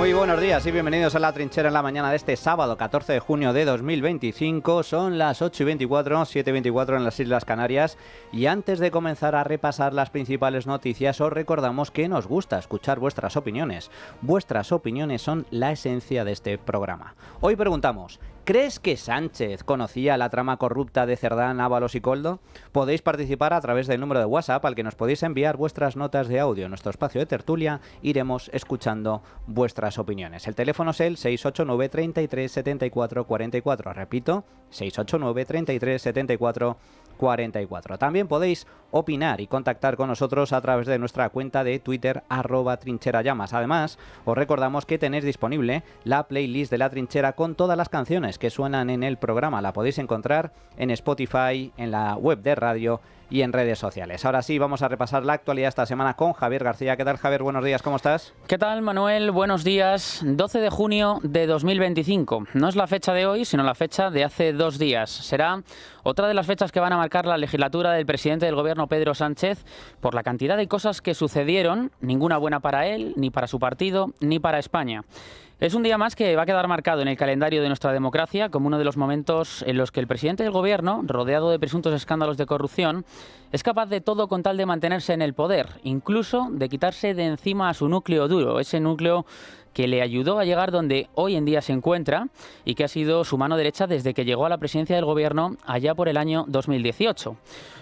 Muy buenos días y bienvenidos a La Trinchera en la mañana de este sábado 14 de junio de 2025. Son las 8:24, 7:24 en las Islas Canarias. Y antes de comenzar a repasar las principales noticias, os recordamos que nos gusta escuchar vuestras opiniones. Vuestras opiniones son la esencia de este programa. Hoy preguntamos: ¿crees que Sánchez conocía la trama corrupta de Cerdán, Ábalos y Koldo? Podéis participar a través del número de WhatsApp al que nos podéis enviar vuestras notas de audio. En nuestro espacio de tertulia iremos escuchando vuestras opiniones. El teléfono es el 689 33 74 44. Repito, 689 33 74 44. También podéis opinar y contactar con nosotros a través de nuestra cuenta de Twitter @trincherallamas. Además, os recordamos que tenéis disponible la playlist de La Trinchera con todas las canciones que suenan en el programa. La podéis encontrar en Spotify, en la web de radio y en redes sociales. Ahora sí, vamos a repasar la actualidad esta semana con Javier García. ¿Qué tal, Javier? Buenos días, ¿cómo estás? ¿Qué tal, Manuel? Buenos días. 12 de junio de 2025. No es la fecha de hoy, sino la fecha de hace 2 días. Será otra de las fechas que van a marcar la legislatura del presidente del gobierno, Pedro Sánchez, por la cantidad de cosas que sucedieron, ninguna buena para él, ni para su partido, ni para España. Es un día más que va a quedar marcado en el calendario de nuestra democracia como uno de los momentos en los que el presidente del gobierno, rodeado de presuntos escándalos de corrupción, es capaz de todo con tal de mantenerse en el poder, incluso de quitarse de encima a su núcleo duro, ese núcleo que le ayudó a llegar donde hoy en día se encuentra y que ha sido su mano derecha desde que llegó a la presidencia del gobierno allá por el año 2018.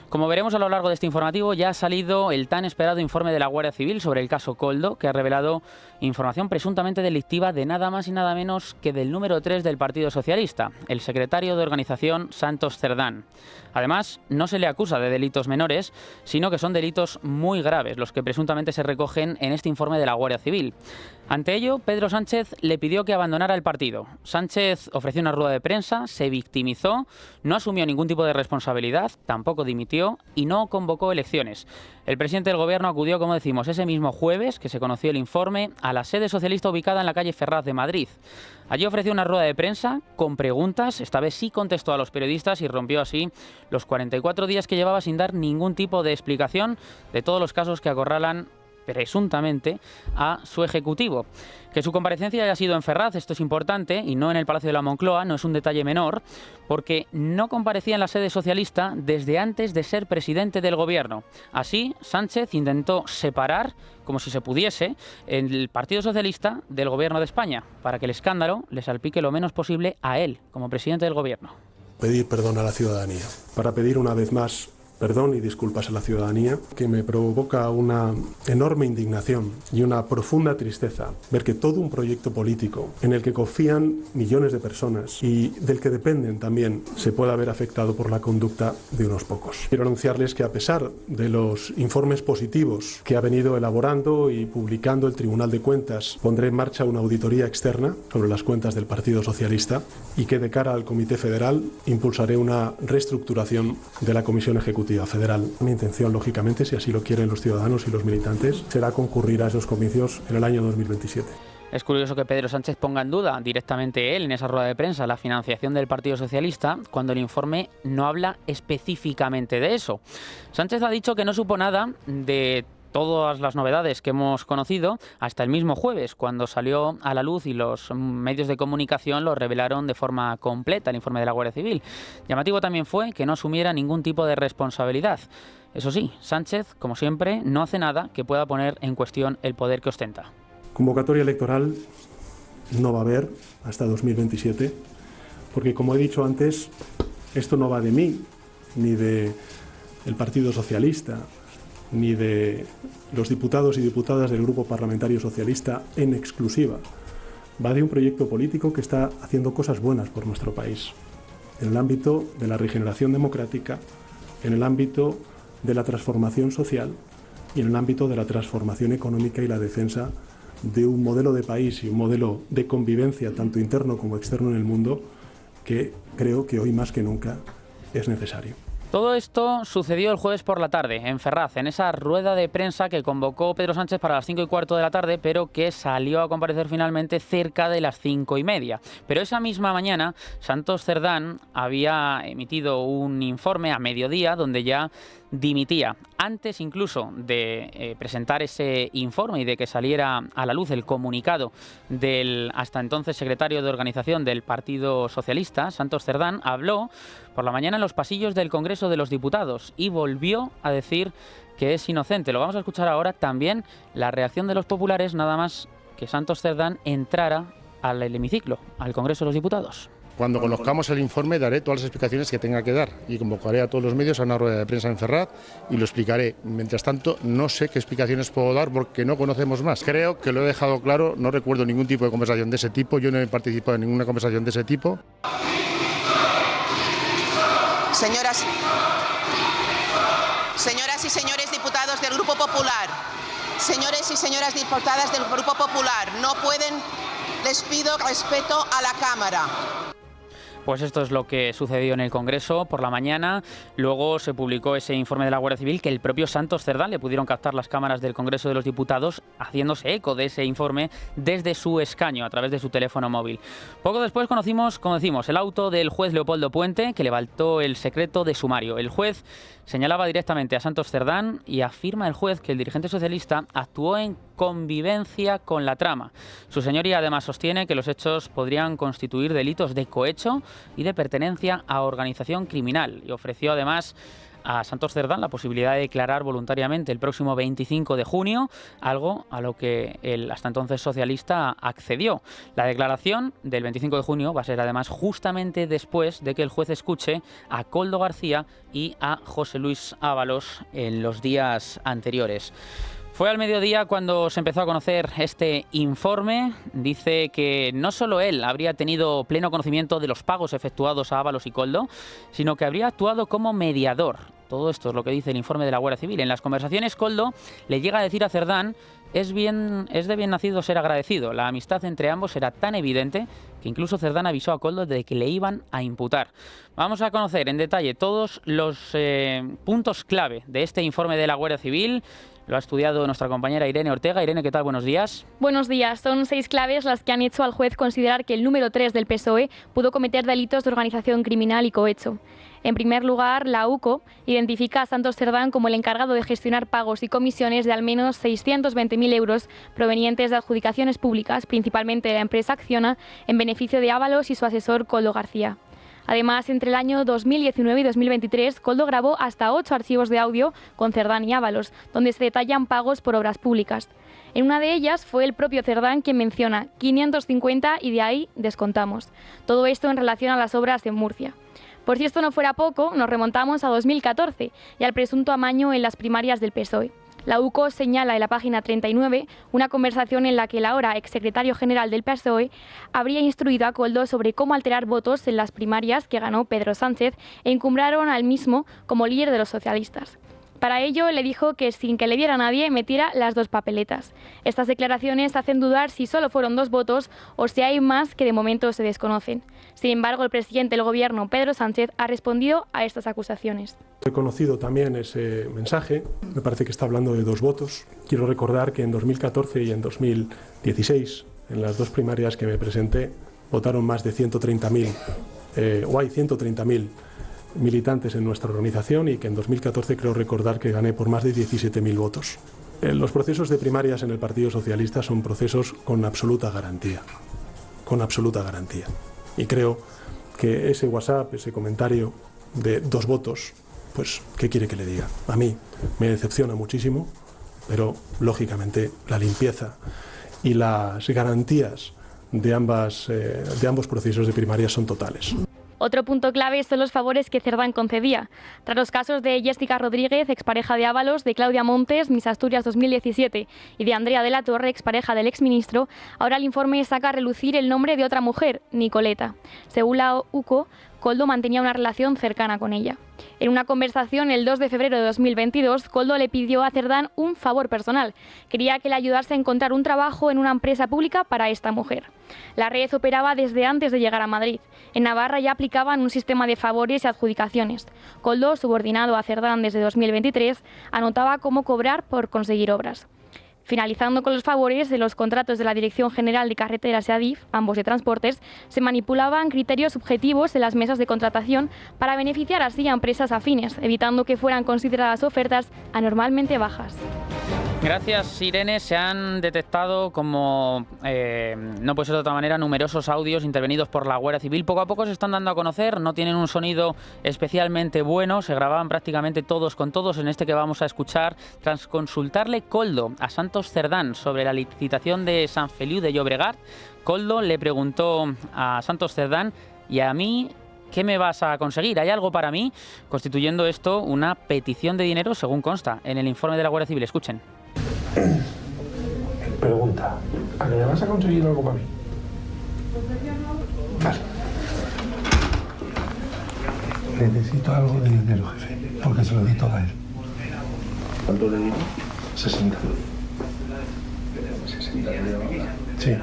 Como veremos a lo largo de este informativo, ya ha salido el tan esperado informe de la Guardia Civil sobre el caso Koldo, que ha revelado información presuntamente delictiva de nada más y nada menos que del número 3 del Partido Socialista, el secretario de organización Santos Cerdán. Además, no se le acusa de delitos menores, sino que son delitos muy graves los que presuntamente se recogen en este informe de la Guardia Civil. Ante ello, Pedro Sánchez le pidió que abandonara el partido. Sánchez ofreció una rueda de prensa, se victimizó, no asumió ningún tipo de responsabilidad, tampoco dimitió y no convocó elecciones. El presidente del gobierno acudió, como decimos, ese mismo jueves, que se conoció el informe, a la sede socialista ubicada en la calle Ferraz de Madrid. Allí ofreció una rueda de prensa con preguntas, esta vez sí contestó a los periodistas y rompió así los 44 días que llevaba sin dar ningún tipo de explicación de todos los casos que acorralan presuntamente a su ejecutivo. Que su comparecencia haya sido en Ferraz, esto es importante, y no en el Palacio de la Moncloa, no es un detalle menor, porque no comparecía en la sede socialista desde antes de ser presidente del gobierno. Así, Sánchez intentó separar, como si se pudiese, el Partido Socialista del gobierno de España, para que el escándalo le salpique lo menos posible a él, como presidente del gobierno. Pedir perdón a la ciudadanía, para pedir una vez más perdón y disculpas a la ciudadanía, que me provoca una enorme indignación y una profunda tristeza ver que todo un proyecto político en el que confían millones de personas y del que dependen también se pueda ver afectado por la conducta de unos pocos. Quiero anunciarles que a pesar de los informes positivos que ha venido elaborando y publicando el Tribunal de Cuentas, pondré en marcha una auditoría externa sobre las cuentas del Partido Socialista y que de cara al Comité Federal impulsaré una reestructuración de la Comisión Ejecutiva Federal. Mi intención, lógicamente, si así lo quieren los ciudadanos y los militantes, será concurrir a esos comicios en el año 2027. Es curioso que Pedro Sánchez ponga en duda directamente él en esa rueda de prensa la financiación del Partido Socialista cuando el informe no habla específicamente de eso. Sánchez ha dicho que no supo nada de todas las novedades que hemos conocido hasta el mismo jueves, cuando salió a la luz y los medios de comunicación lo revelaron de forma completa, el informe de la Guardia Civil. Llamativo también fue que no asumiera ningún tipo de responsabilidad. Eso sí, Sánchez, como siempre, no hace nada que pueda poner en cuestión el poder que ostenta. Convocatoria electoral no va a haber hasta 2027, porque como he dicho antes, esto no va de mí, ni del Partido Socialista, ni de los diputados y diputadas del Grupo Parlamentario Socialista en exclusiva. Va de un proyecto político que está haciendo cosas buenas por nuestro país, en el ámbito de la regeneración democrática, en el ámbito de la transformación social y en el ámbito de la transformación económica y la defensa de un modelo de país y un modelo de convivencia tanto interno como externo en el mundo que creo que hoy más que nunca es necesario. Todo esto sucedió el jueves por la tarde, en Ferraz, en esa rueda de prensa que convocó Pedro Sánchez para las 5:15 de la tarde, pero que salió a comparecer finalmente cerca de las 5:30. Pero esa misma mañana, Santos Cerdán había emitido un informe a mediodía donde ya dimitía. antes incluso de presentar ese informe y de que saliera a la luz el comunicado del hasta entonces secretario de organización del Partido Socialista, Santos Cerdán, habló por la mañana en los pasillos del Congreso de los Diputados y volvió a decir que es inocente. Lo vamos a escuchar ahora también la reacción de los populares, nada más que Santos Cerdán entrara al hemiciclo, al Congreso de los Diputados. Cuando conozcamos el informe daré todas las explicaciones que tenga que dar y convocaré a todos los medios a una rueda de prensa en Ferraz y lo explicaré. Mientras tanto, no sé qué explicaciones puedo dar porque no conocemos más. Creo que lo he dejado claro, no recuerdo ningún tipo de conversación de ese tipo, yo no he participado en ninguna conversación de ese tipo. Señoras y señores diputados del Grupo Popular, señores y señoras diputadas del Grupo Popular, no pueden, les pido respeto a la Cámara. Pues esto es lo que sucedió en el Congreso por la mañana. Luego se publicó ese informe de la Guardia Civil que el propio Santos Cerdán le pudieron captar las cámaras del Congreso de los Diputados haciéndose eco de ese informe desde su escaño a través de su teléfono móvil. Poco después conocimos, como decimos, el auto del juez Leopoldo Puente que levantó el secreto de sumario. El juez señalaba directamente a Santos Cerdán y afirma el juez que el dirigente socialista actuó en convivencia con la trama. Su señoría además sostiene que los hechos podrían constituir delitos de cohecho y de pertenencia a organización criminal y ofreció además a Santos Cerdán la posibilidad de declarar voluntariamente el próximo 25 de junio, algo a lo que el hasta entonces socialista accedió. La declaración del 25 de junio va a ser además justamente después de que el juez escuche a Koldo García y a José Luis Ábalos en los días anteriores. Fue al mediodía cuando se empezó a conocer este informe. Dice que no solo él habría tenido pleno conocimiento de los pagos efectuados a Ábalos y Koldo, sino que habría actuado como mediador. Todo esto es lo que dice el informe de la Guardia Civil. En las conversaciones, Koldo le llega a decir a Cerdán: es de bien nacido ser agradecido. La amistad entre ambos era tan evidente que incluso Cerdán avisó a Koldo de que le iban a imputar. Vamos a conocer en detalle todos los puntos clave de este informe de la Guardia Civil. Lo ha estudiado nuestra compañera Irene Ortega. Irene, ¿qué tal? Buenos días. Buenos días. Son 6 claves las que han hecho al juez considerar que el número 3 del PSOE pudo cometer delitos de organización criminal y cohecho. En primer lugar, la UCO identifica a Santos Cerdán como el encargado de gestionar pagos y comisiones de al menos 620.000 euros provenientes de adjudicaciones públicas, principalmente de la empresa Acciona, en beneficio de Ábalos y su asesor Koldo García. Además, entre el año 2019 y 2023, Koldo grabó hasta 8 archivos de audio con Cerdán y Ábalos, donde se detallan pagos por obras públicas. En una de ellas fue el propio Cerdán quien menciona 550 y de ahí descontamos. Todo esto en relación a las obras en Murcia. Por si esto no fuera poco, nos remontamos a 2014 y al presunto amaño en las primarias del PSOE. La UCO señala en la página 39 una conversación en la que el ahora exsecretario general del PSOE habría instruido a Koldo sobre cómo alterar votos en las primarias que ganó Pedro Sánchez e encumbraron al mismo como líder de los socialistas. Para ello le dijo que sin que le viera nadie metiera las 2 papeletas. Estas declaraciones hacen dudar si solo fueron 2 votos o si hay más que de momento se desconocen. Sin embargo, el presidente del gobierno, Pedro Sánchez, ha respondido a estas acusaciones. He conocido también ese mensaje, me parece que está hablando de 2 votos. Quiero recordar que en 2014 y en 2016, en las 2 primarias que me presenté, votaron más de 130.000, o hay 130.000 militantes en nuestra organización y que en 2014 creo recordar que gané por más de 17.000 votos. Los procesos de primarias en el Partido Socialista son procesos con absoluta garantía, Y creo que ese WhatsApp, ese comentario de 2 votos, pues, ¿qué quiere que le diga? A mí me decepciona muchísimo, pero lógicamente la limpieza y las garantías de ambos procesos de primarias son totales. Otro punto clave son los favores que Cerdán concedía. Tras los casos de Jessica Rodríguez, expareja de Ábalos, de Claudia Montes, Miss Asturias 2017, y de Andrea de la Torre, expareja del exministro, ahora el informe saca a relucir el nombre de otra mujer, Nicoleta. Según la UCO, Koldo mantenía una relación cercana con ella. En una conversación el 2 de febrero de 2022, Koldo le pidió a Cerdán un favor personal. Quería que le ayudase a encontrar un trabajo en una empresa pública para esta mujer. La red operaba desde antes de llegar a Madrid. En Navarra ya aplicaban un sistema de favores y adjudicaciones. Koldo, subordinado a Cerdán desde 2023, anotaba cómo cobrar por conseguir obras. Finalizando con los favores de los contratos de la Dirección General de Carreteras y Adif, ambos de transportes, se manipulaban criterios subjetivos de las mesas de contratación para beneficiar así a empresas afines, evitando que fueran consideradas ofertas anormalmente bajas. Gracias, Irene. Se han detectado, como no puede ser de otra manera, numerosos audios intervenidos por la Guardia Civil. Poco a poco se están dando a conocer, no tienen un sonido especialmente bueno, se grababan prácticamente todos con todos en este que vamos a escuchar, tras consultarle Koldo a Santos Cerdán sobre la licitación de Sant Feliu de Llobregat. Koldo le preguntó a Santos Cerdán: ¿y a mí qué me vas a conseguir? ¿Hay algo para mí? Constituyendo esto una petición de dinero, según consta en el informe de la Guardia Civil. Escuchen. Pregunta: ¿a que me vas a conseguir algo para mí? Vale. Necesito algo de dinero, jefe, porque se lo di todo a él. ¿Cuánto le digo? 60. 60 de Sí.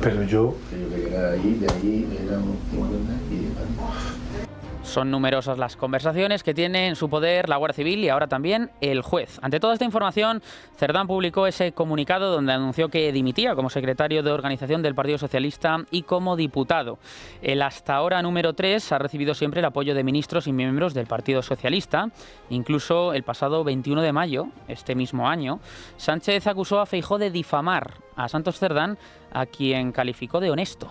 Pero yo... de ahí era un 50 y... Son numerosas las conversaciones que tiene en su poder la Guardia Civil y ahora también el juez. Ante toda esta información, Cerdán publicó ese comunicado donde anunció que dimitía como secretario de organización del Partido Socialista y como diputado. El hasta ahora número 3 ha recibido siempre el apoyo de ministros y miembros del Partido Socialista. Incluso el pasado 21 de mayo, este mismo año, Sánchez acusó a Feijóo de difamar a Santos Cerdán, a quien calificó de honesto.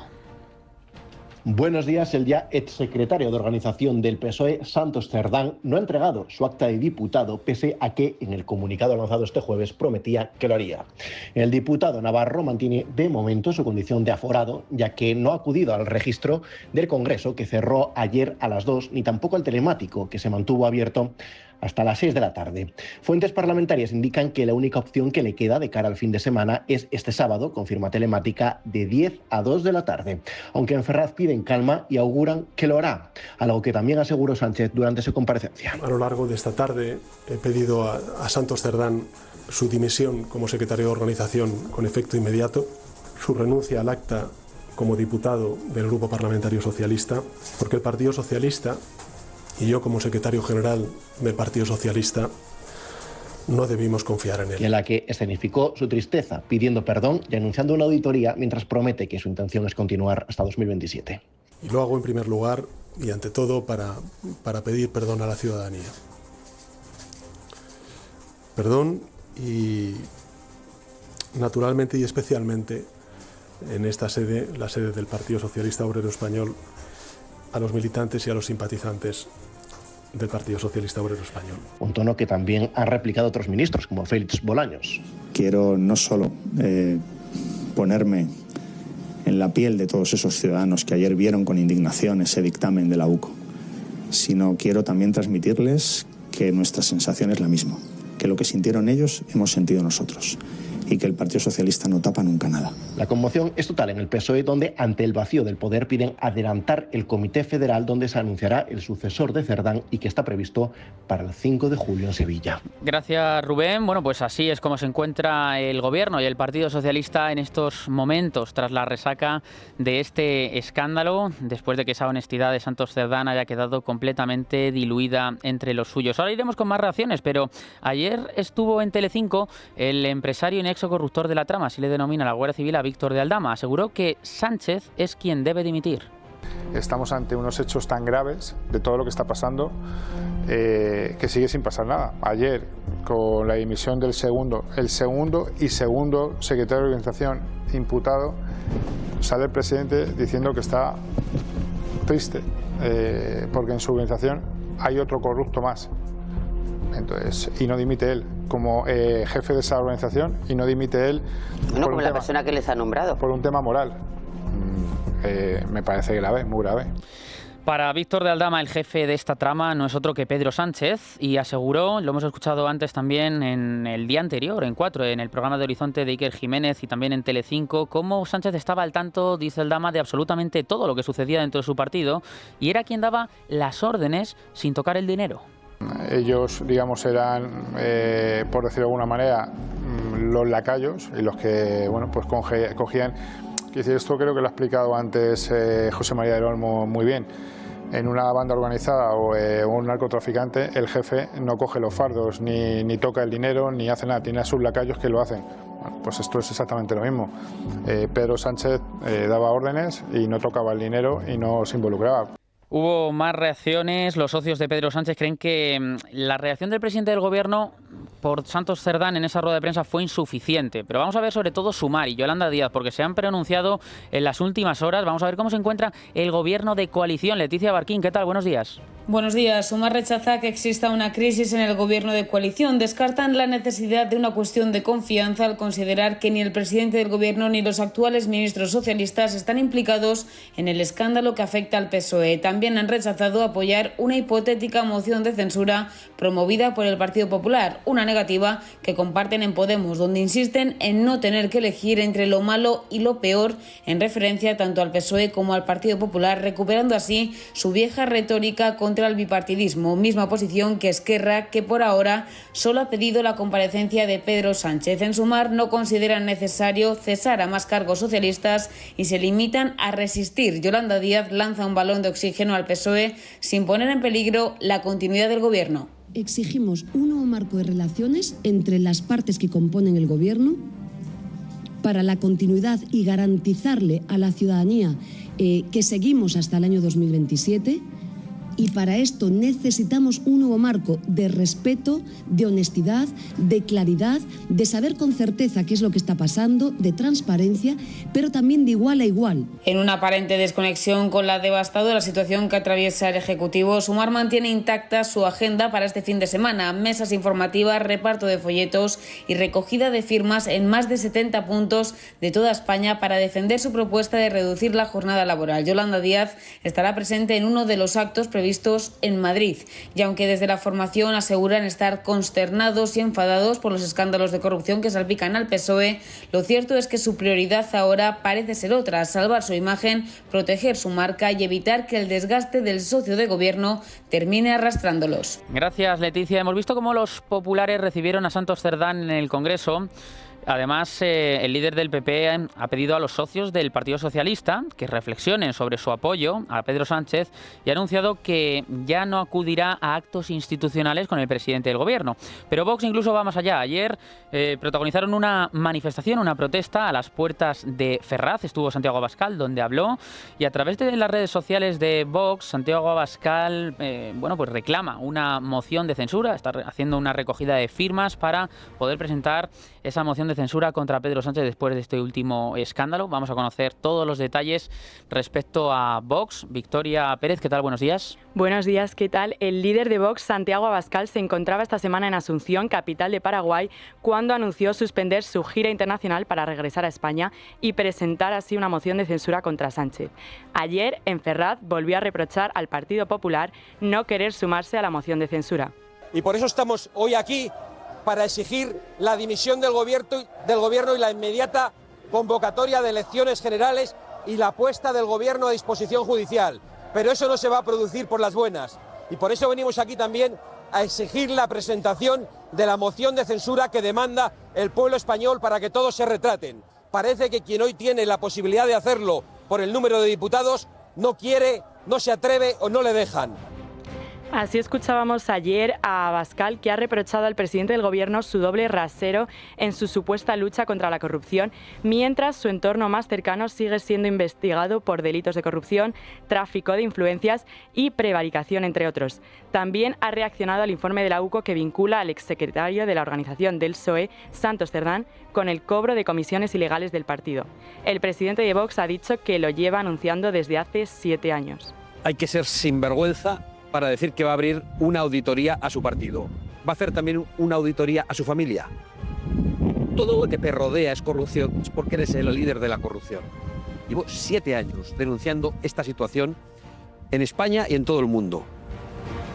Buenos días. El ya exsecretario de organización del PSOE, Santos Cerdán, no ha entregado su acta de diputado, pese a que en el comunicado lanzado este jueves prometía que lo haría. El diputado navarro mantiene de momento su condición de aforado, ya que no ha acudido al registro del Congreso, que cerró ayer a las 2, ni tampoco al telemático, que se mantuvo abierto hasta las 6 de la tarde. Fuentes parlamentarias indican que la única opción que le queda de cara al fin de semana es este sábado, con firma telemática, de 10 a 2 de la tarde. Aunque en Ferraz piden calma y auguran que lo hará, algo que también aseguró Sánchez durante su comparecencia. A lo largo de esta tarde he pedido a Santos Cerdán su dimisión como secretario de organización con efecto inmediato, su renuncia al acta como diputado del Grupo Parlamentario Socialista, porque el Partido Socialista y yo, como secretario general del Partido Socialista, no debimos confiar en él. Y en la que escenificó su tristeza, pidiendo perdón y anunciando una auditoría, mientras promete que su intención es continuar hasta 2027. Y lo hago en primer lugar y ante todo para pedir perdón a la ciudadanía. Perdón y naturalmente y especialmente en esta sede, la sede del Partido Socialista Obrero Español, a los militantes y a los simpatizantes del Partido Socialista Obrero Español. Un tono que también han replicado otros ministros, como Félix Bolaños. Quiero no solo ponerme en la piel de todos esos ciudadanos que ayer vieron con indignación ese dictamen de la UCO, sino quiero también transmitirles que nuestra sensación es la misma, que lo que sintieron ellos hemos sentido nosotros, y que el Partido Socialista no tapa nunca nada. La conmoción es total en el PSOE, donde ante el vacío del poder piden adelantar el Comité Federal, donde se anunciará el sucesor de Cerdán y que está previsto para el 5 de julio en Sevilla. Gracias, Rubén. Bueno, pues así es como se encuentra el Gobierno y el Partido Socialista en estos momentos, tras la resaca de este escándalo, después de que esa honestidad de Santos Cerdán haya quedado completamente diluida entre los suyos. Ahora iremos con más reacciones, pero ayer estuvo en Telecinco el empresario y nexo corruptor de la trama, así le denomina la Guardia Civil a Víctor de Aldama. Aseguró que Sánchez es quien debe dimitir. Estamos ante unos hechos tan graves de todo lo que está pasando que sigue sin pasar nada. Ayer, con la dimisión del segundo secretario de organización imputado, sale el presidente diciendo que está triste porque en su organización hay otro corrupto más. Entonces, y no dimite él como jefe de esa organización, y no dimite él como la persona que les ha nombrado por un tema moral. Me parece grave, muy grave. Para Víctor de Aldama, el jefe de esta trama no es otro que Pedro Sánchez, y aseguró, lo hemos escuchado antes también en el día anterior, en 4, en el programa de Horizonte de Iker Jiménez y también en Telecinco, cómo Sánchez estaba al tanto, dice Aldama, de absolutamente todo lo que sucedía dentro de su partido, y era quien daba las órdenes sin tocar el dinero. Ellos, digamos, eran, por decirlo de alguna manera, los lacayos y los que, bueno, pues cogían. Esto creo que lo ha explicado antes José María del Olmo muy bien. en una banda organizada o un narcotraficante, el jefe no coge los fardos, ni toca el dinero, ni hace nada, tiene a sus lacayos que lo hacen. Bueno, pues esto es exactamente lo mismo. Pedro Sánchez daba órdenes y no tocaba el dinero y no se involucraba. Hubo más reacciones. Los socios de Pedro Sánchez creen que la reacción del presidente del Gobierno por Santos Cerdán en esa rueda de prensa fue insuficiente. Pero vamos a ver sobre todo Sumar y Yolanda Díaz, porque se han pronunciado en las últimas horas. Vamos a ver cómo se encuentra el Gobierno de coalición. Leticia Barquín, ¿qué tal? Buenos días. Buenos días. Sumar rechaza que exista una crisis en el Gobierno de coalición. Descartan la necesidad de una cuestión de confianza al considerar que ni el presidente del Gobierno ni los actuales ministros socialistas están implicados en el escándalo que afecta al PSOE. También han rechazado apoyar una hipotética moción de censura promovida por el Partido Popular, una negativa que comparten en Podemos, donde insisten en no tener que elegir entre lo malo y lo peor, en referencia tanto al PSOE como al Partido Popular, recuperando así su vieja retórica contra el bipartidismo, misma posición que Esquerra, que por ahora solo ha pedido la comparecencia de Pedro Sánchez. En Sumar no consideran necesario cesar a más cargos socialistas y se limitan a resistir. Yolanda Díaz lanza un balón de oxígeno al PSOE sin poner en peligro la continuidad del Gobierno. Exigimos un nuevo marco de relaciones entre las partes que componen el Gobierno para la continuidad y garantizarle a la ciudadanía que seguimos hasta el año 2027. Y para esto necesitamos un nuevo marco de respeto, de honestidad, de claridad, de saber con certeza qué es lo que está pasando, de transparencia, pero también de igual a igual. En una aparente desconexión con la devastadora situación que atraviesa el Ejecutivo, Sumar mantiene intacta su agenda para este fin de semana. Mesas informativas, reparto de folletos y recogida de firmas en más de 70 puntos de toda España para defender su propuesta de reducir la jornada laboral. Yolanda Díaz estará presente en uno de los actos previstos en Madrid. Y aunque desde la formación aseguran estar consternados y enfadados por los escándalos de corrupción que salpican al PSOE, lo cierto es que su prioridad ahora parece ser otra: salvar su imagen, proteger su marca y evitar que el desgaste del socio de gobierno termine arrastrándolos. Gracias, Leticia. Hemos visto cómo los populares recibieron a Santos Cerdán en el Congreso. Además, el líder del PP ha pedido a los socios del Partido Socialista que reflexionen sobre su apoyo a Pedro Sánchez y ha anunciado que ya no acudirá a actos institucionales con el presidente del Gobierno. Pero Vox incluso va más allá. Ayer protagonizaron una manifestación, una protesta a las puertas de Ferraz. Estuvo Santiago Abascal, donde habló, y a través de las redes sociales de Vox, Santiago Abascal pues reclama una moción de censura. Está haciendo una recogida de firmas para poder presentar esa moción de censura contra Pedro Sánchez después de este último escándalo. Vamos a conocer todos los detalles respecto a Vox. Victoria Pérez, ¿qué tal? Buenos días. Buenos días, ¿qué tal? El líder de Vox, Santiago Abascal, se encontraba esta semana en Asunción, capital de Paraguay, cuando anunció suspender su gira internacional para regresar a España y presentar así una moción de censura contra Sánchez. Ayer, en Ferraz, volvió a reprochar al Partido Popular no querer sumarse a la moción de censura. Y por eso estamos hoy aquí, para exigir la dimisión del gobierno y la inmediata convocatoria de elecciones generales y la puesta del gobierno a disposición judicial. Pero eso no se va a producir por las buenas. Y por eso venimos aquí también a exigir la presentación de la moción de censura que demanda el pueblo español para que todos se retraten. Parece que quien hoy tiene la posibilidad de hacerlo por el número de diputados no quiere, no se atreve o no le dejan. Así escuchábamos ayer a Abascal, que ha reprochado al presidente del Gobierno su doble rasero en su supuesta lucha contra la corrupción, mientras su entorno más cercano sigue siendo investigado por delitos de corrupción, tráfico de influencias y prevaricación, entre otros. También ha reaccionado al informe de la UCO que vincula al exsecretario de la organización del PSOE, Santos Cerdán, con el cobro de comisiones ilegales del partido. El presidente de Vox ha dicho que lo lleva anunciando desde hace 7 años. Hay que ser sinvergüenza para decir que va a abrir una auditoría a su partido. Va a hacer también una auditoría a su familia. Todo lo que te rodea es corrupción, es porque eres el líder de la corrupción. Llevo 7 años denunciando esta situación en España y en todo el mundo.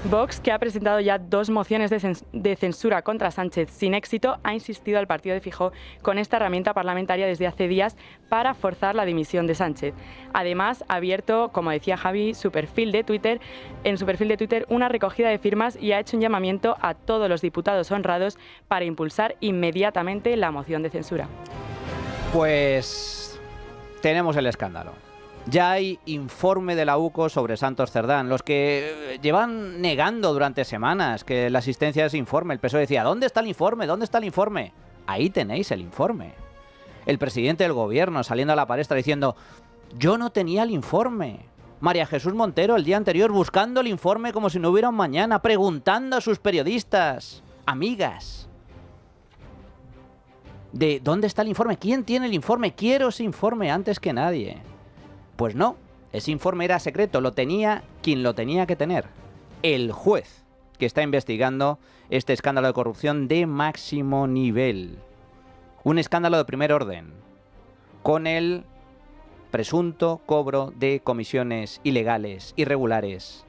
Vox, que ha presentado ya 2 mociones de censura contra Sánchez sin éxito, ha insistido al partido de Feijóo con esta herramienta parlamentaria desde hace días para forzar la dimisión de Sánchez. Además, ha abierto, como decía Javi, en su perfil de Twitter, una recogida de firmas y ha hecho un llamamiento a todos los diputados honrados para impulsar inmediatamente la moción de censura. Pues tenemos el escándalo. Ya hay informe de la UCO sobre Santos Cerdán. Los que llevan negando durante semanas que la existencia de ese informe. El PSOE decía, ¿dónde está el informe? ¿Dónde está el informe? Ahí tenéis el informe. El presidente del gobierno saliendo a la palestra diciendo, yo no tenía el informe. María Jesús Montero el día anterior buscando el informe como si no hubiera un mañana, preguntando a sus periodistas, amigas, de ¿dónde está el informe? ¿Quién tiene el informe? Quiero ese informe antes que nadie. Pues no, ese informe era secreto, lo tenía quien lo tenía que tener. El juez que está investigando este escándalo de corrupción de máximo nivel. Un escándalo de primer orden, con el presunto cobro de comisiones ilegales, irregulares,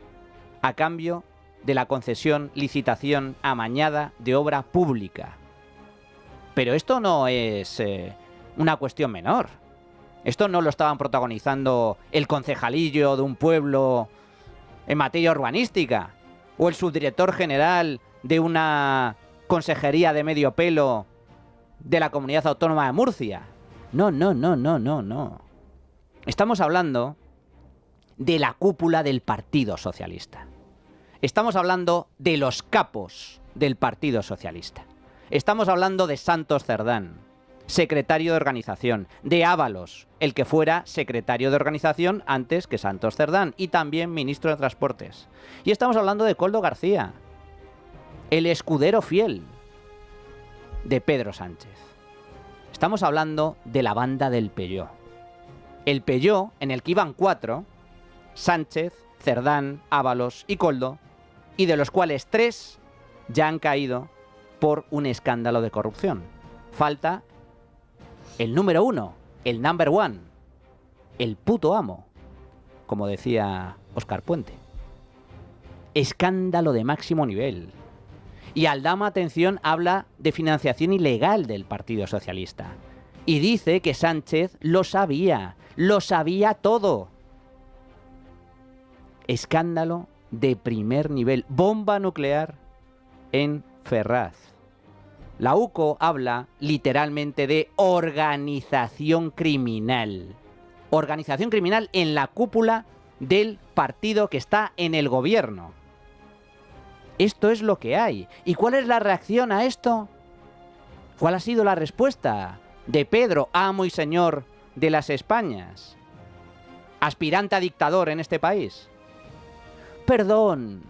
a cambio de la concesión, licitación amañada de obra pública. Pero esto no es una cuestión menor. Esto no lo estaban protagonizando el concejalillo de un pueblo en materia urbanística o el subdirector general de una consejería de medio pelo de la Comunidad Autónoma de Murcia. No. Estamos hablando de la cúpula del Partido Socialista. Estamos hablando de los capos del Partido Socialista. Estamos hablando de Santos Cerdán, secretario de organización, de Ábalos, el que fuera secretario de organización antes que Santos Cerdán, y también ministro de Transportes. Y estamos hablando de Koldo García, el escudero fiel de Pedro Sánchez. Estamos hablando de la banda del Peugeot. El Peugeot en el que iban 4, Sánchez, Cerdán, Ábalos y Koldo, y de los cuales 3 ya han caído por un escándalo de corrupción. Falta el número 1, el number 1, el puto amo, como decía Óscar Puente. Escándalo de máximo nivel. Y Aldama, atención, habla de financiación ilegal del Partido Socialista. Y dice que Sánchez lo sabía todo. Escándalo de primer nivel. Bomba nuclear en Ferraz. La UCO habla literalmente de organización criminal. Organización criminal en la cúpula del partido que está en el gobierno. Esto es lo que hay. ¿Y cuál es la reacción a esto? ¿Cuál ha sido la respuesta de Pedro, amo y señor de las Españas? Aspirante a dictador en este país. Perdón,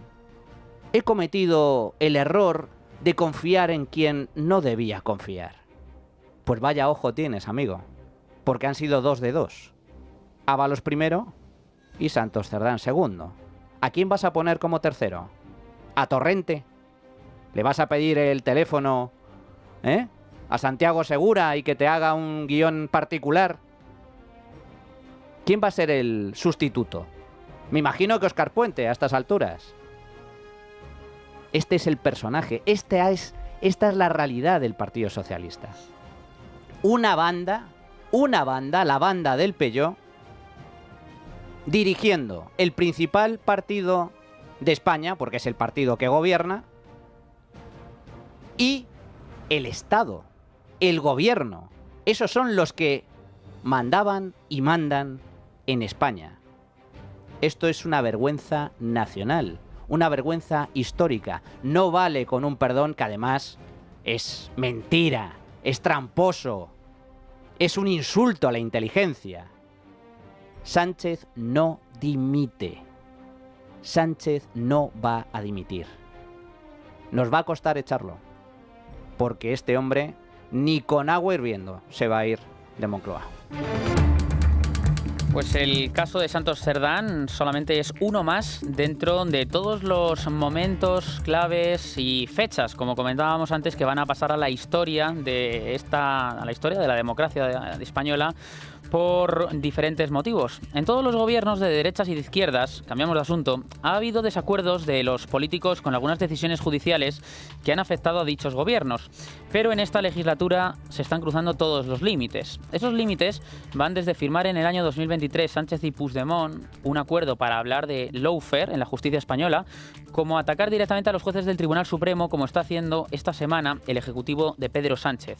he cometido el error de confiar en quien no debía confiar. Pues vaya ojo tienes, amigo, porque han sido 2 de 2. Ábalos primero y Santos Cerdán segundo. ¿A quién vas a poner como tercero? ¿A Torrente? ¿Le vas a pedir el teléfono a Santiago Segura y que te haga un guión particular? ¿Quién va a ser el sustituto? Me imagino que Óscar Puente a estas alturas. Este es el personaje, esta es la realidad del Partido Socialista. Una banda, la banda del Peugeot, dirigiendo el principal partido de España, porque es el partido que gobierna, y el Estado, el gobierno. Esos son los que mandaban y mandan en España. Esto es una vergüenza nacional, una vergüenza histórica. No vale con un perdón que además es mentira, es tramposo, es un insulto a la inteligencia. Sánchez no dimite. Sánchez no va a dimitir. Nos va a costar echarlo, porque este hombre ni con agua hirviendo se va a ir de Moncloa. Pues el caso de Santos Cerdán solamente es uno más dentro de todos los momentos claves y fechas, como comentábamos antes, que van a pasar a la historia de la democracia española por diferentes motivos. En todos los gobiernos de derechas y de izquierdas, cambiamos de asunto, ha habido desacuerdos de los políticos con algunas decisiones judiciales que han afectado a dichos gobiernos. Pero en esta legislatura se están cruzando todos los límites. Esos límites van desde firmar en el año 2021 2023 Sánchez y Puigdemont un acuerdo para hablar de lawfare en la justicia española, como atacar directamente a los jueces del Tribunal Supremo, como está haciendo esta semana el Ejecutivo de Pedro Sánchez.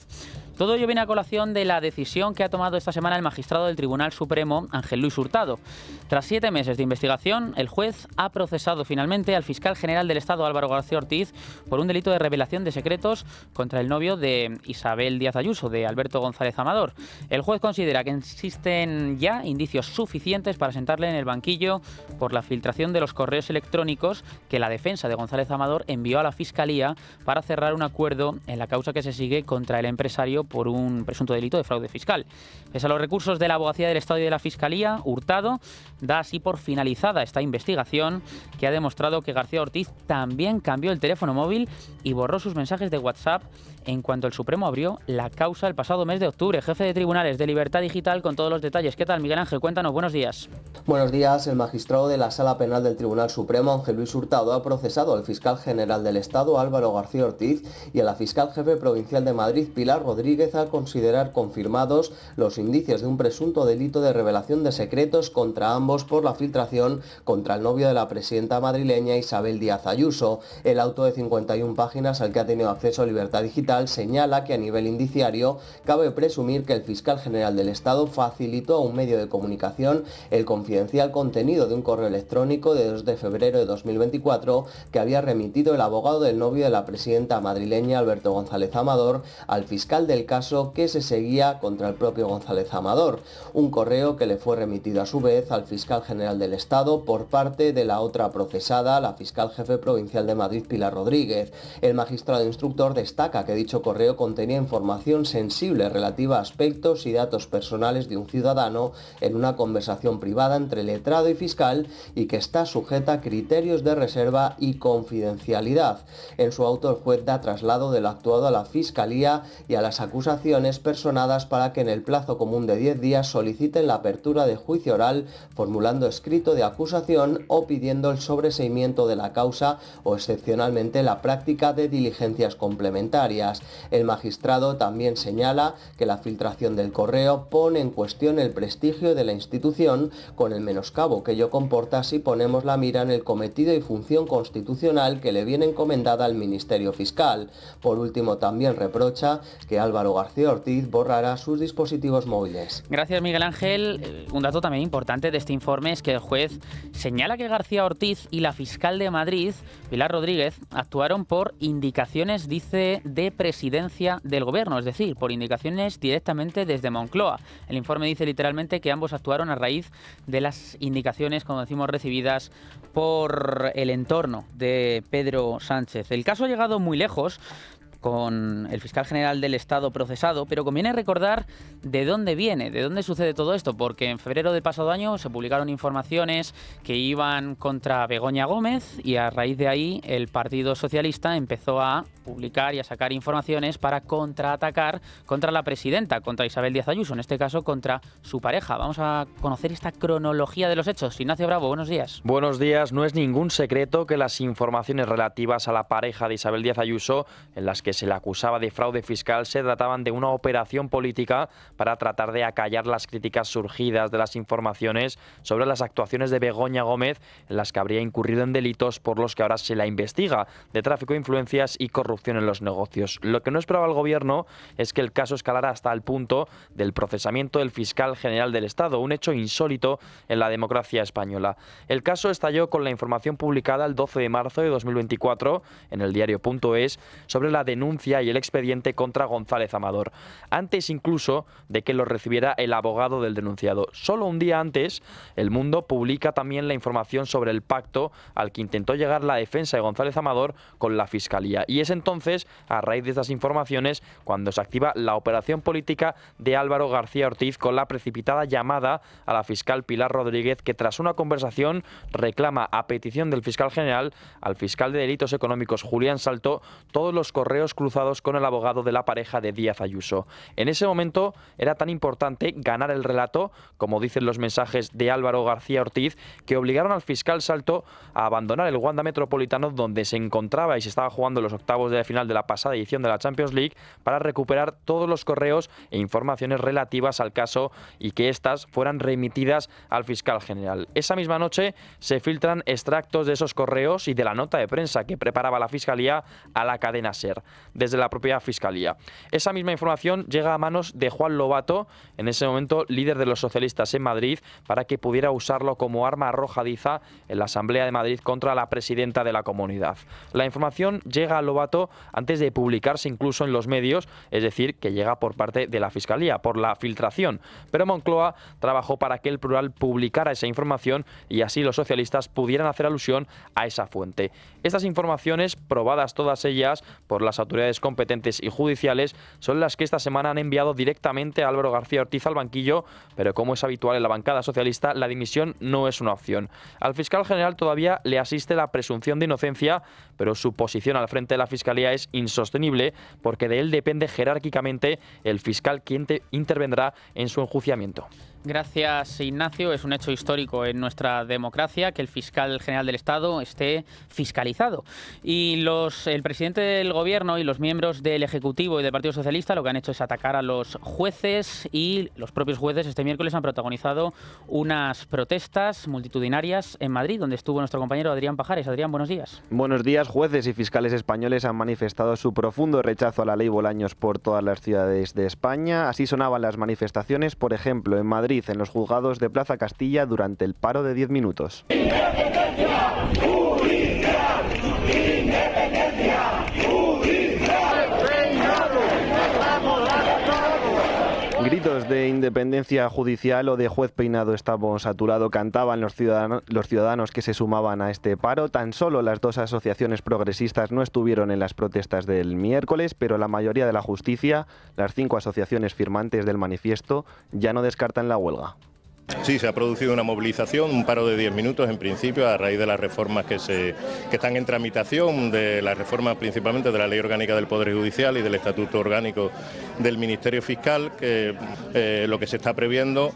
Todo ello viene a colación de la decisión que ha tomado esta semana el magistrado del Tribunal Supremo, Ángel Luis Hurtado. Tras 7 meses de investigación, el juez ha procesado finalmente al fiscal general del Estado, Álvaro García Ortiz, por un delito de revelación de secretos contra el novio de Isabel Díaz Ayuso, de Alberto González Amador. El juez considera que existen ya indicios suficientes para sentarle en el banquillo por la filtración de los correos electrónicos que la defensa de González Amador envió a la Fiscalía para cerrar un acuerdo en la causa que se sigue contra el empresario por un presunto delito de fraude fiscal. Pese a los recursos de la Abogacía del Estado y de la Fiscalía, Hurtado da así por finalizada esta investigación, que ha demostrado que García Ortiz también cambió el teléfono móvil y borró sus mensajes de WhatsApp en cuanto el Supremo abrió la causa el pasado mes de octubre. Jefe de Tribunales de Libertad Digital con todos los detalles. ¿Qué tal, Miguel Ángel? Cuéntanos, buenos días. Buenos días. El magistrado de la Sala Penal del Tribunal Supremo, Ángel Luis Hurtado, ha procesado al fiscal general del Estado, Álvaro García Ortiz, y a la fiscal jefe provincial de Madrid, Pilar Rodríguez, al considerar confirmados los indicios de un presunto delito de revelación de secretos contra ambos por la filtración contra el novio de la presidenta madrileña, Isabel Díaz Ayuso. El auto de 51 páginas al que ha tenido acceso Libertad Digital señala que a nivel indiciario cabe presumir que el fiscal general del Estado facilitó a un medio de comunicación el confidencial contenido de un correo electrónico de 2 de febrero de 2024 que había remitido el abogado del novio de la presidenta madrileña, Alberto González Amador, al fiscal del caso que se seguía contra el propio González Amador. Un correo que le fue remitido a su vez al fiscal general del Estado por parte de la otra procesada, la fiscal jefe provincial de Madrid, Pilar Rodríguez. El magistrado instructor destaca que dicho correo contenía información sensible relativa a aspectos y datos personales de un ciudadano en una conversación privada entre letrado y fiscal y que está sujeta a criterios de reserva y confidencialidad. En su auto, el juez da traslado de lo actuado a la Fiscalía y a las acusaciones personadas para que en el plazo común de 10 días soliciten la apertura de juicio oral, formulando escrito de acusación o pidiendo el sobreseimiento de la causa o excepcionalmente la práctica de diligencias complementarias. El magistrado también señala que la filtración del correo pone en cuestión el prestigio de la institución, con el menoscabo que ello comporta si ponemos la mira en el cometido y función constitucional que le viene encomendada al Ministerio Fiscal. Por último, también reprocha que Álvaro García Ortiz borrará sus dispositivos móviles. Gracias, Miguel Ángel. Un dato también importante de este informe es que el juez señala que García Ortiz y la fiscal de Madrid, Pilar Rodríguez, actuaron por indicaciones, dice, de presidencia del gobierno, es decir, por indicaciones directamente desde Moncloa. El informe dice literalmente que ambos actuaron a raíz de las indicaciones, como decimos, recibidas por el entorno de Pedro Sánchez. El caso ha llegado muy lejos, con el fiscal general del Estado procesado, pero conviene recordar de dónde viene, de dónde sucede todo esto, porque en febrero del pasado año se publicaron informaciones que iban contra Begoña Gómez y a raíz de ahí el Partido Socialista empezó a publicar y a sacar informaciones para contraatacar contra la presidenta, contra Isabel Díaz Ayuso, en este caso contra su pareja. Vamos a conocer esta cronología de los hechos. Ignacio Bravo, buenos días. Buenos días. No es ningún secreto que las informaciones relativas a la pareja de Isabel Díaz Ayuso, en las que se le acusaba de fraude fiscal, se trataban de una operación política para tratar de acallar las críticas surgidas de las informaciones sobre las actuaciones de Begoña Gómez, en las que habría incurrido en delitos por los que ahora se la investiga, de tráfico de influencias y corrupción en los negocios. Lo que no esperaba el gobierno es que el caso escalara hasta el punto del procesamiento del fiscal general del Estado, un hecho insólito en la democracia española. El caso estalló con la información publicada el 12 de marzo de 2024 en el diario.es sobre la denuncia y el expediente contra González Amador, antes incluso de que lo recibiera el abogado del denunciado. Solo un día antes, El Mundo publica también la información sobre el pacto al que intentó llegar la defensa de González Amador con la Fiscalía. Y es entonces, a raíz de estas informaciones, cuando se activa la operación política de Álvaro García Ortiz con la precipitada llamada a la fiscal Pilar Rodríguez, que tras una conversación reclama, a petición del fiscal general, al fiscal de delitos económicos Julián Salto, todos los correos dedos cruzados con el abogado de la pareja de Díaz Ayuso. En ese momento era tan importante ganar el relato, como dicen los mensajes de Álvaro García Ortiz, que obligaron al fiscal Salto a abandonar el Wanda Metropolitano, donde se encontraba y se estaba jugando los octavos de final de la pasada edición de la Champions League, para recuperar todos los correos e informaciones relativas al caso y que éstas fueran remitidas al fiscal general. Esa misma noche se filtran extractos de esos correos y de la nota de prensa que preparaba la Fiscalía a la cadena SER, desde la propia Fiscalía. Esa misma información llega a manos de Juan Lobato, en ese momento líder de los socialistas en Madrid, para que pudiera usarlo como arma arrojadiza en la Asamblea de Madrid contra la presidenta de la comunidad. La información llega a Lobato antes de publicarse incluso en los medios, es decir, que llega por parte de la Fiscalía, por la filtración. Pero Moncloa trabajó para que el Plural publicara esa información y así los socialistas pudieran hacer alusión a esa fuente. Estas informaciones, probadas todas ellas por las autoridades competentes y judiciales, son las que esta semana han enviado directamente a Álvaro García Ortiz al banquillo, pero como es habitual en la bancada socialista, la dimisión no es una opción. Al fiscal general todavía le asiste la presunción de inocencia, pero su posición al frente de la Fiscalía es insostenible porque de él depende jerárquicamente el fiscal quien intervendrá en su enjuiciamiento. Gracias, Ignacio. Es un hecho histórico en nuestra democracia que el fiscal general del Estado esté fiscalizado. Y el presidente del Gobierno y los miembros del Ejecutivo y del Partido Socialista lo que han hecho es atacar a los jueces, y los propios jueces este miércoles han protagonizado unas protestas multitudinarias en Madrid, donde estuvo nuestro compañero Adrián Pajares. Adrián, buenos días. Buenos días. Jueces y fiscales españoles han manifestado su profundo rechazo a la ley Bolaños por todas las ciudades de España. Así sonaban las manifestaciones, por ejemplo, en Madrid, en los juzgados de Plaza Castilla, durante el paro de 10 minutos. Gritos de independencia judicial o de juez peinado estamos a tu lado cantaban los ciudadanos que se sumaban a este paro. Tan solo las dos asociaciones progresistas no estuvieron en las protestas del miércoles, pero la mayoría de la justicia, las 5 asociaciones firmantes del manifiesto, ya no descartan la huelga. Sí, se ha producido una movilización, un paro de 10 minutos en principio a raíz de las reformas que están en tramitación, de las reformas principalmente de la Ley Orgánica del Poder Judicial y del Estatuto Orgánico del Ministerio Fiscal, que lo que se está previendo,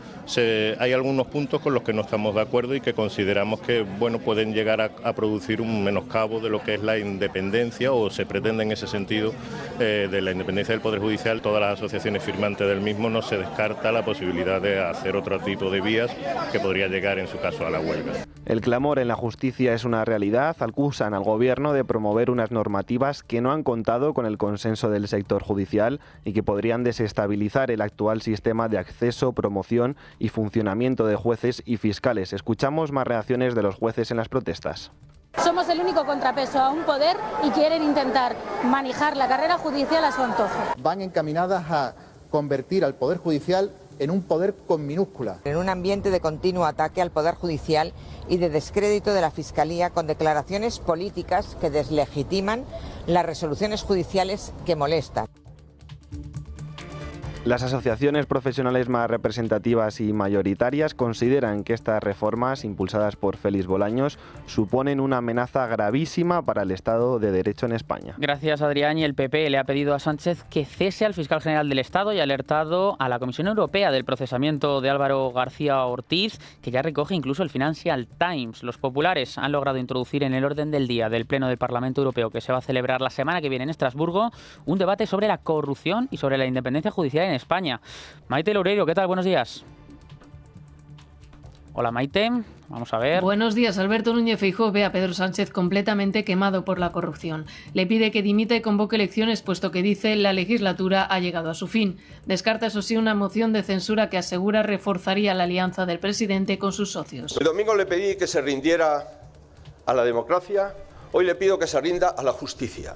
hay algunos puntos con los que no estamos de acuerdo y que consideramos que pueden llegar a producir un menoscabo de lo que es la independencia, o se pretende en ese sentido de la independencia del Poder Judicial. Todas las asociaciones firmantes del mismo, no se descarta la posibilidad de hacer otro tipo de vías que podría llegar en su caso a la huelga. El clamor en la justicia es una realidad. Acusan al gobierno de promover unas normativas que no han contado con el consenso del sector judicial y que podrían desestabilizar el actual sistema de acceso, promoción y funcionamiento de jueces y fiscales. Escuchamos más reacciones de los jueces en las protestas. Somos el único contrapeso a un poder y quieren intentar manejar la carrera judicial a su antojo. Van encaminadas a convertir al Poder Judicial en un poder con minúscula. En un ambiente de continuo ataque al Poder Judicial y de descrédito de la Fiscalía, con declaraciones políticas que deslegitiman las resoluciones judiciales que molestan. Las asociaciones profesionales más representativas y mayoritarias consideran que estas reformas, impulsadas por Félix Bolaños, suponen una amenaza gravísima para el Estado de Derecho en España. Gracias, Adrián. Y el PP le ha pedido a Sánchez que cese al fiscal general del Estado y ha alertado a la Comisión Europea del procesamiento de Álvaro García Ortiz, que ya recoge incluso el Financial Times. Los populares han logrado introducir en el orden del día del Pleno del Parlamento Europeo, que se va a celebrar la semana que viene en Estrasburgo, un debate sobre la corrupción y sobre la independencia judicial en España. Maite Loureiro, ¿qué tal? Buenos días. Hola, Maite. Vamos a ver. Buenos días. Alberto Núñez Feijóo ve a Pedro Sánchez completamente quemado por la corrupción. Le pide que dimita y convoque elecciones, puesto que dice la legislatura ha llegado a su fin. Descarta, eso sí, una moción de censura que asegura reforzaría la alianza del presidente con sus socios. El domingo le pedí que se rindiera a la democracia. Hoy le pido que se rinda a la justicia,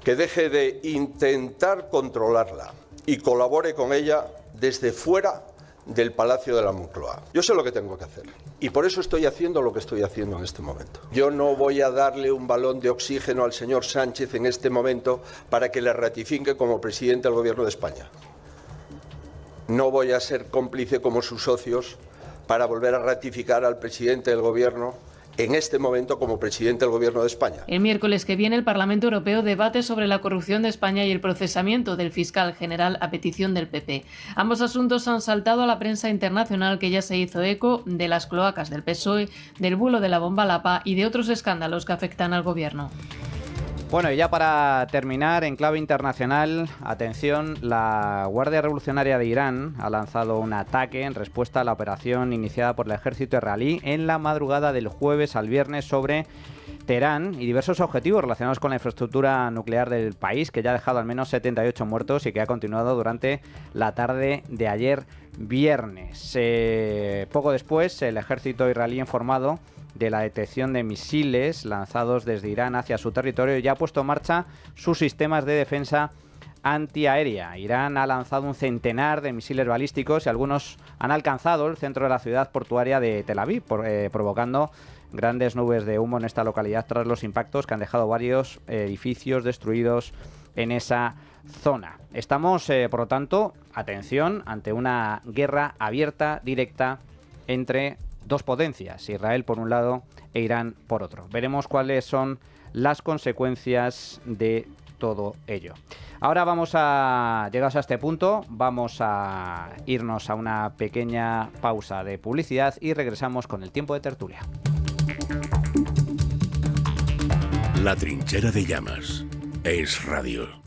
que deje de intentar controlarla y colabore con ella desde fuera del Palacio de la Moncloa. Yo sé lo que tengo que hacer y por eso estoy haciendo lo que estoy haciendo en este momento. Yo no voy a darle un balón de oxígeno al señor Sánchez en este momento para que le ratifique como presidente del Gobierno de España. No voy a ser cómplice como sus socios para volver a ratificar al presidente del Gobierno en este momento como presidente del Gobierno de España. El miércoles que viene el Parlamento Europeo debate sobre la corrupción de España y el procesamiento del fiscal general a petición del PP. Ambos asuntos han saltado a la prensa internacional, que ya se hizo eco de las cloacas del PSOE, del bulo de la bomba Lapa y de otros escándalos que afectan al Gobierno. Bueno, y ya para terminar, en clave internacional, atención, la Guardia Revolucionaria de Irán ha lanzado un ataque en respuesta a la operación iniciada por el ejército israelí en la madrugada del jueves al viernes sobre Teherán y diversos objetivos relacionados con la infraestructura nuclear del país, que ya ha dejado al menos 78 muertos y que ha continuado durante la tarde de ayer viernes. Poco después, el ejército israelí ha informado de la detección de misiles lanzados desde Irán hacia su territorio y ha puesto en marcha sus sistemas de defensa antiaérea. Irán ha lanzado un centenar de misiles balísticos y algunos han alcanzado el centro de la ciudad portuaria de Tel Aviv, provocando grandes nubes de humo en esta localidad tras los impactos que han dejado varios edificios destruidos en esa zona. Estamos, por lo tanto, atención, ante una guerra abierta, directa, entre dos potencias, Israel por un lado e Irán por otro. Veremos cuáles son las consecuencias de todo ello. Ahora llegados a este punto, vamos a irnos a una pequeña pausa de publicidad y regresamos con el tiempo de tertulia. La Trinchera de Llamas es radio.